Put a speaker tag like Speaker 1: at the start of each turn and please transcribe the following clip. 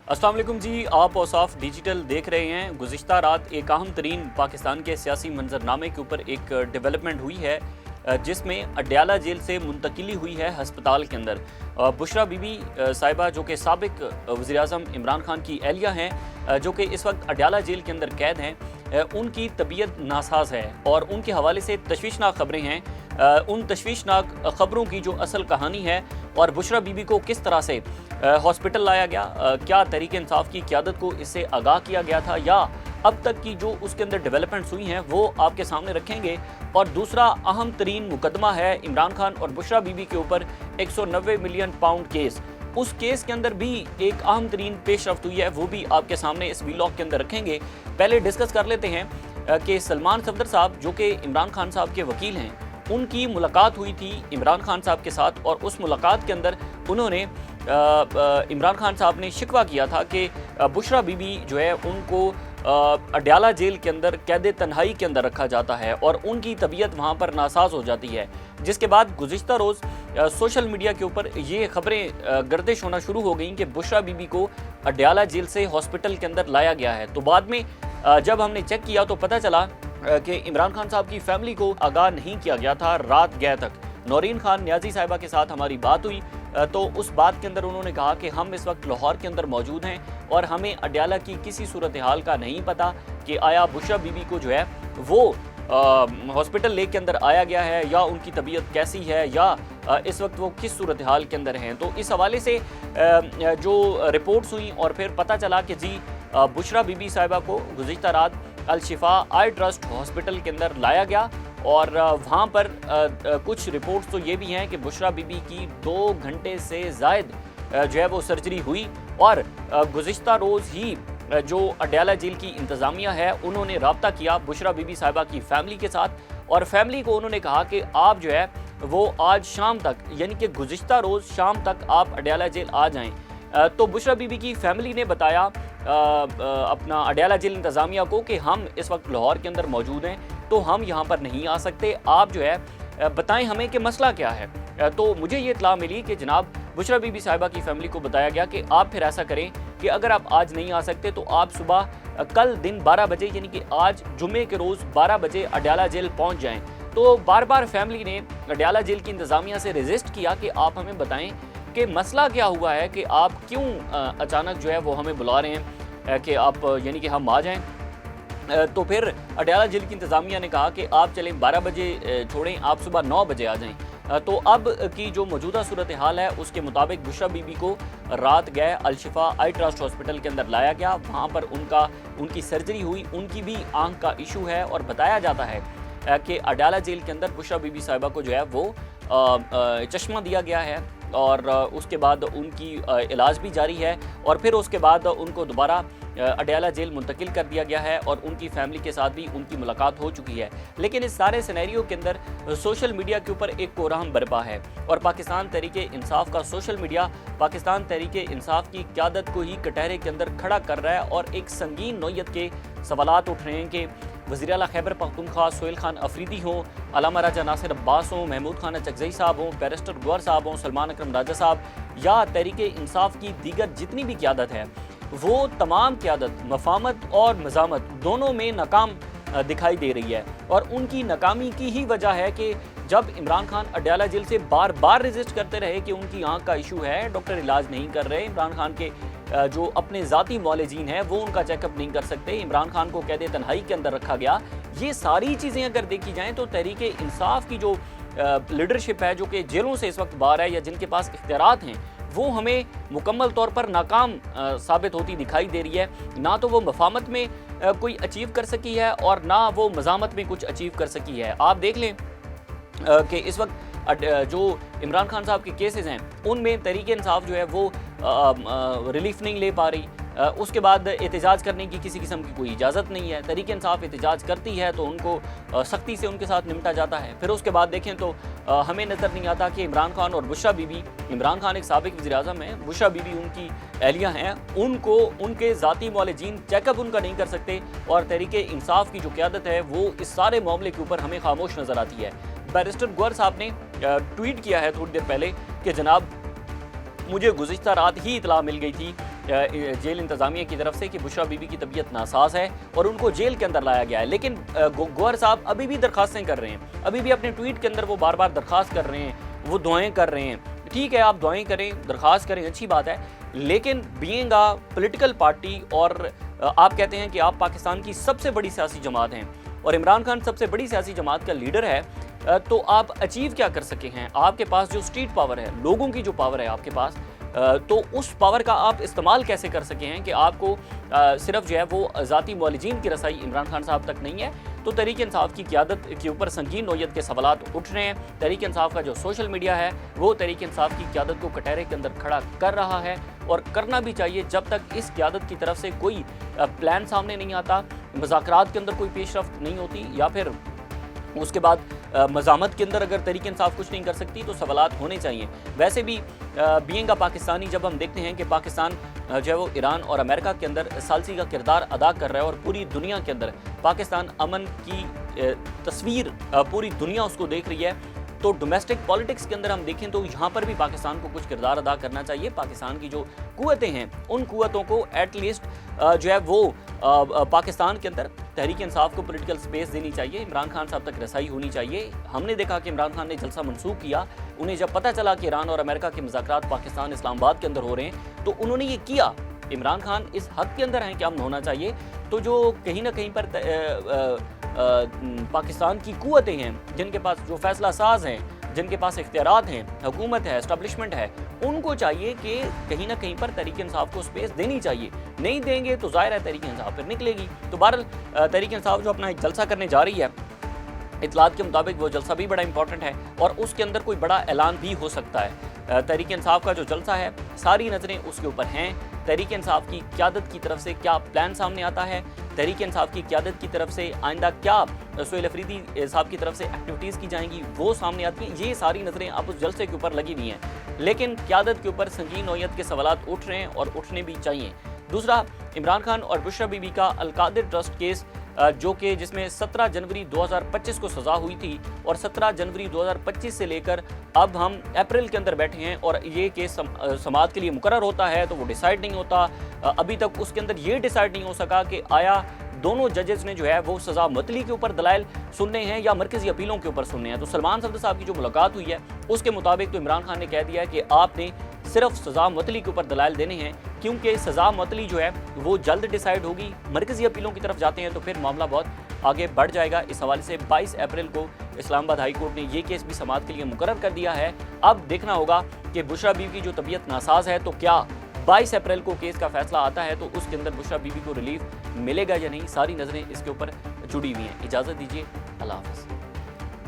Speaker 1: अस्सलाम वालेकुम जी, आप औसाफ डिजिटल देख रहे हैं। गुज़िश्ता रात एक अहम तरीन पाकिस्तान के सियासी मंजरनामे के ऊपर एक डेवलपमेंट हुई है जिसमें अडयाला जेल से मुंतकिली हुई है हस्पताल के अंदर। बुशरा बीबी साहिबा जो कि साबिक वज़ीर-ए-आज़म इमरान खान की अहलिया हैं, जो कि इस वक्त अडयाला जेल के अंदर कैद हैं, उनकी तबीयत नासाज है और उनके हवाले से तशवीशनाक खबरें हैं। उन तशवीशनाक ख़बरों की जो असल कहानी है और बुशरा बीबी को किस तरह से हॉस्पिटल लाया गया, क्या तहरीक इंसाफ की क़यादत को इससे आगाह किया गया था या अब तक की जो उसके अंदर डेवलपमेंट्स हुई हैं वो आपके सामने रखेंगे। और दूसरा अहम तरीन मुकदमा है इमरान खान और बुशरा बीबी के ऊपर 190 मिलियन पाउंड केस। उस केस के अंदर भी एक अहम तरीन पेशरफ्त हुई है, वो भी आपके सामने इस वीलॉग के अंदर रखेंगे। पहले डिस्कस कर लेते हैं कि सलमान सफदर साहब जो कि इमरान खान साहब के वकील हैं, उनकी मुलाकात हुई थी इमरान खान साहब के साथ और उस मुलाकात के अंदर उन्होंने इमरान खान साहब ने शिकवा किया था कि बुशरा बीबी जो है उनको अडयाला जेल के अंदर कैद तन्हाई के अंदर रखा जाता है और उनकी तबीयत वहाँ पर नासाज हो जाती है। जिसके बाद गुज़िश्ता रोज़ सोशल मीडिया के ऊपर ये खबरें गर्दिश होना शुरू हो गई कि बुशरा बीबी को अडयाला जेल से हॉस्पिटल के अंदर लाया गया है। तो बाद में जब हमने चेक किया तो पता चला कि इमरान खान साहब की फैमिली को आगाह नहीं किया गया था रात गए तक। नौरीन खान न्याजी साहिबा के साथ हमारी बात हुई तो उस बात के अंदर उन्होंने कहा कि हम इस वक्त लाहौर के अंदर मौजूद हैं और हमें अडयाला की किसी सूरत हाल का नहीं पता कि आया बुशरा बीबी को जो है वो हॉस्पिटल लेक के अंदर आया गया है या उनकी तबीयत कैसी है या इस वक्त वो किस सूरत हाल के अंदर हैं। तो इस हवाले से जो रिपोर्ट्स हुई और फिर पता चला कि जी बुशरा बीबी साहिबा को गुज़िश्ता रात अल-शिफा आई ट्रस्ट हॉस्पिटल के अंदर लाया गया और वहाँ पर कुछ रिपोर्ट्स तो ये भी हैं कि बुशरा बीबी की 2 घंटे से ज़ायद जो है वो सर्जरी हुई और गुज़िश्ता रोज़ ही जो अडयाला जेल की इंतज़ामिया है उन्होंने रब्ता किया बुशरा बीबी साहिबा की फैमिली के साथ और फैमिली को उन्होंने कहा कि आप जो है वो आज शाम तक यानी कि गुज़िश्ता रोज़ शाम तक आप अडयाला जेल आ जाएँ। तो बुशरा बीबी की फैमिली ने बताया अपना अडयाला जेल इंतज़ामिया को कि हम इस वक्त लाहौर के अंदर मौजूद हैं तो हम यहाँ पर नहीं आ सकते, आप जो है बताएं हमें कि मसला क्या है। तो मुझे ये इत्तला मिली कि जनाब बुशरा बीबी साहिबा की फैमिली को बताया गया कि आप फिर ऐसा करें कि अगर आप आज नहीं आ सकते तो आप सुबह कल दिन 12 बजे यानी कि आज जुमे के रोज़ 12 बजे अडयाला जेल पहुँच जाएँ। तो बार बार फैमिली ने अडयाला जेल की इंतज़ामिया से रजिस्ट किया कि आप हमें बताएँ कि मसला क्या हुआ है कि आप क्यों अचानक जो है वो हमें बुला रहे हैं कि आप यानी कि हम आ जाएं। तो फिर अडयाला जेल की इंतज़ामिया ने कहा कि आप चलें 12 बजे छोड़ें, आप सुबह 9 बजे आ जाएं। तो अब की जो मौजूदा सूरत हाल है उसके मुताबिक बुशरा बीबी को रात गए अल-शिफा आई ट्रस्ट हॉस्पिटल के अंदर लाया गया, वहाँ पर उनकी सर्जरी हुई। उनकी भी आँख का इशू है और बताया जाता है कि अडयाला जेल के अंदर बुशरा बीबी साहिबा को जो है वो चश्मा दिया गया है और उसके बाद उनकी इलाज भी जारी है और फिर उसके बाद उनको दोबारा अडयाला जेल मुंतकिल कर दिया गया है और उनकी फैमिली के साथ भी उनकी मुलाकात हो चुकी है। लेकिन इस सारे सिनेरियो के अंदर सोशल मीडिया के ऊपर एक कोराहम बरपा है और पाकिस्तान तहरीक इंसाफ का सोशल मीडिया पाकिस्तान तहरीक इंसाफ की क़यादत को ही कटहरे के अंदर खड़ा कर रहा है और एक संगीन नौयत के सवालात उठ रहे हैं कि वज़ीर आला खैबर पख्तूनख्वा सोहेल खान अफरीदी हों, अलामा राजा नासिर अब्बास हों, महमूद खान चकजई साहब हों, बैरिस्टर गौहर साहब हों, सलमान अकरम राजा साहब या तहरीक इंसाफ की दीगर जितनी भी क़यादत है वो तमाम क़यादत मफामत और मज़ामत दोनों में नाकाम दिखाई दे रही है। और उनकी नाकामी की ही वजह है कि जब इमरान खान अडयाला जेल से बार बार रजिस्ट करते रहे कि उनकी आँख का इशू है, डॉक्टर इलाज नहीं कर रहे, इमरान खान के जो अपने ज़ाती मौलजीन हैं वो उनका चेकअप नहीं कर सकते, इमरान खान को कैद तन्हाई के अंदर रखा गया। ये सारी चीज़ें अगर देखी जाएँ तो तहरीक इंसाफ की जो लीडरशिप है जो कि जेलों से इस वक्त बाहर है या जिनके पास इख्तियारात हैं वो हमें मुकम्मल तौर पर नाकाम साबित होती दिखाई दे रही है। ना तो वो मफामत में कोई अचीव कर सकी है और ना वो मज़ामत में कुछ अचीव कर सकी है। आप देख लें कि इस वक्त जो इमरान खान साहब के केसेस हैं उनमें तहरीक इंसाफ जो है वो रिलीफ नहीं ले पा रही। उसके बाद एहतजाज करने की किसी किस्म की कोई इजाज़त नहीं है। तहरीक इंसाफ एहतजाज करती है तो उनको सख्ती से उनके साथ निपटा जाता है। फिर उसके बाद देखें तो हमें नज़र नहीं आता कि इमरान खान और बुशरा बीबी, इमरान खान एक साबिक वज़ीर-ए-आज़म है, बुशरा बीबी उनकी अहलिया हैं, उनको उनके ज़ाती मौलजीन चेकअप उनका नहीं कर सकते और तहरीक इंसाफ की जो क़यादत है वो इस सारे मामले के ऊपर हमें खामोश नज़र आती है। बैरिस्टर गौहर साहब ने ट्वीट किया है थोड़ी देर पहले कि जनाब मुझे गुज़िश्ता रात ही इतला मिल गई थी जेल इंतजामिया की तरफ से कि बुशरा बीबी की तबीयत नासाज है और उनको जेल के अंदर लाया गया है। लेकिन गौहर साहब अभी भी दरखास्तें कर रहे हैं, अभी भी अपने ट्वीट के अंदर वो बार बार दरखास्त कर रहे हैं, वो दुआएं कर रहे हैं। ठीक है, आप दुआएं करें, दरखास्त करें, अच्छी बात है, लेकिन बीइंग अ पॉलिटिकल पार्टी और आप कहते हैं कि आप पाकिस्तान की सबसे बड़ी सियासी जमात हैं और इमरान खान सबसे बड़ी सियासी जमात का लीडर है, तो आप अचीव क्या कर सके हैं? आपके पास जो स्ट्रीट पावर है, लोगों की जो पावर है आपके पास, तो उस पावर का आप इस्तेमाल कैसे कर सके हैं कि आपको सिर्फ जो है वो ज़ाती मुआलिजीन की रसाई इमरान खान साहब तक नहीं है। तो तहरीक इंसाफ की क़यादत के ऊपर संगीन नौयत के सवालात उठ रहे हैं। तहरीक इंसाफ का जो सोशल मीडिया है वो तहरीक इंसाफ की क़यादत को कटहरे के अंदर खड़ा कर रहा है और करना भी चाहिए जब तक इस क़यादत की तरफ से कोई प्लान सामने नहीं आता, मुज़ाकरात के अंदर कोई पेशरफ्त नहीं होती, या फिर उसके बाद मज़ामत के अंदर अगर तहरीक इंसाफ कुछ नहीं कर सकती तो सवालात होने चाहिए। वैसे भी बीइंग अ पाकिस्तानी जब हम देखते हैं कि पाकिस्तान जो है वो ईरान और अमेरिका के अंदर सालसी का किरदार अदा कर रहा है और पूरी दुनिया के अंदर पाकिस्तान अमन की तस्वीर पूरी दुनिया उसको देख रही है, तो डोमेस्टिक पॉलिटिक्स के अंदर हम देखें तो यहाँ पर भी पाकिस्तान को कुछ किरदार अदा करना चाहिए। पाकिस्तान की जो कुव्वतें हैं उन कुव्वतों को एटलीस्ट जो है वो पाकिस्तान के अंदर तहरीक इंसाफ को पॉलिटिकल स्पेस देनी चाहिए, इमरान खान साहब तक रसाई होनी चाहिए। हमने देखा कि इमरान खान ने जलसा मनसूख किया, उन्हें जब पता चला कि ईरान और अमेरिका के मुज़ाकरात पाकिस्तान इस्लामाबाद के अंदर हो रहे हैं तो उन्होंने ये किया। इमरान खान इस हद के अंदर हैं कि अमन होना चाहिए, तो जो कहीं ना कहीं पर पाकिस्तान की कुव्वतें हैं, जिनके पास जो फैसला साज हैं, जिनके पास इख्तियारात हैं, हुकूमत है, एस्टेब्लिशमेंट है, उनको चाहिए कि कहीं ना कहीं पर तहरीक इंसाफ को स्पेस देनी चाहिए। नहीं देंगे तो जाहिर है तहरीक इंसाफ फिर निकलेगी। तो बहरहाल तहरीक इंसाफ जो अपना एक जलसा करने जा रही है, इतलात के मुताबिक वो जलसा भी बड़ा इंपॉर्टेंट है और उसके अंदर कोई बड़ा ऐलान भी हो सकता है। तहरीक इंसाफ का जो जलसा है सारी नज़रें उसके ऊपर हैं। तहरीक इंसाफ की क़यादत की तरफ से क्या प्लान सामने आता है, तहरीक इंसाफ की क़यादत की तरफ से आइंदा क्या सुहेल अफरीदी साहब की तरफ से एक्टिविटीज़ की जाएंगी वो सामने आती हैं। ये सारी नज़रें अब उस जलसे के ऊपर लगी हुई हैं, लेकिन क़यादत के ऊपर संगीन नौयत के सवालात उठ रहे हैं और उठने भी चाहिए। दूसरा, इमरान खान और बुशरा बीबी का अल-कादिर ट्रस्ट केस जो कि जिसमें 17 जनवरी 2025 को सज़ा हुई थी और 17 जनवरी 2025 से लेकर अब हम अप्रैल के अंदर बैठे हैं और ये केस समाअत के लिए मुकर्रर होता है तो वो डिसाइड नहीं होता। अभी तक उसके अंदर ये डिसाइड नहीं हो सका कि आया दोनों जजेस ने जो है वो सज़ा मतली के ऊपर दलाइल सुनने हैं या मरकज़ी अपीलों के ऊपर सुनने हैं। तो सलमान सफदर साहब की जो मुलाकात हुई है उसके मुताबिक तो इमरान खान ने कह दिया है कि आपने सिर्फ सज़ा मतली के ऊपर दलाइल देने हैं, क्योंकि सज़ा मतली जो है वो जल्द डिसाइड होगी, मरकज़ी अपीलों की तरफ जाते हैं तो फिर मामला बहुत आगे बढ़ जाएगा। इस हवाले से 22 अप्रैल को इस्लामाबाद हाई कोर्ट ने ये केस भी समाअत के लिए मुकर्रर कर दिया है। अब देखना होगा कि बुशरा बीबी की जो तबीयत नासाज है तो क्या 22 अप्रैल को केस का फैसला आता है तो उसके अंदर बुशरा बीबी को रिलीफ मिलेगा या नहीं। सारी नज़रें इसके ऊपर जुड़ी हुई हैं। इजाज़त दीजिए, अल्लाह हाफ़िज़।